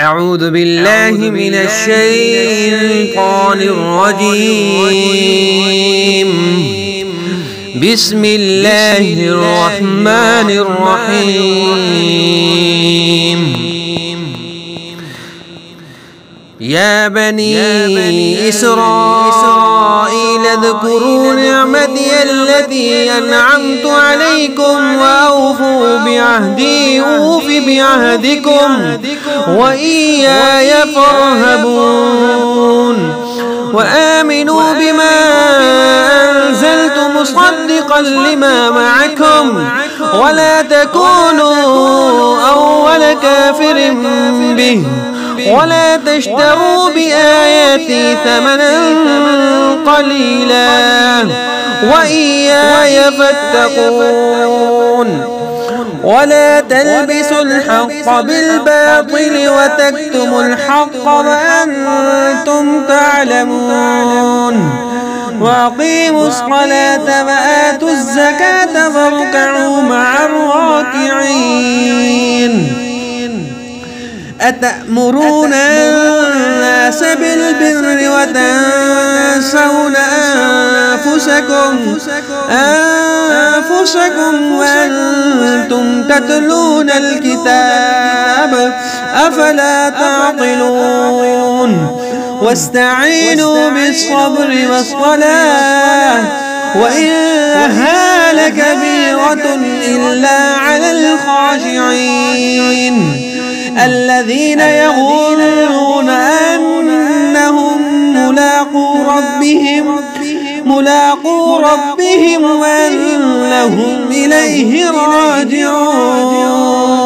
أعوذ بالله من الشيطان الرجيم. بسم الله الرحمن الرحيم. يا بني إسرائيل اذكروا نعمتي التي أنعمت عليكم وأوفوا بعهدي أوف بعهدكم وإياي فارهبون. وآمنوا بما أنزلت مصدقا لما معكم ولا تكونوا أول كافر به ولا تشتروا بآياتي ثمنا قليلا وإياي فاتقون. ولا تلبسوا الحق بالباطل وتكتموا الحق وأنتم تعلمون. وأقيموا الصلاة وآتوا الزكاة واركعوا مع الراكعين. أتأمرون الناس بالبر وتنسون أنفسكم وأنتم تتلون الكتاب أفلا تعقلون. واستعينوا بالصبر والصلاة وإنها لكبيرة إلا على الخاشعين الذين يظنون أنهم ملاقو ربهم وأنهم إليه راجعون.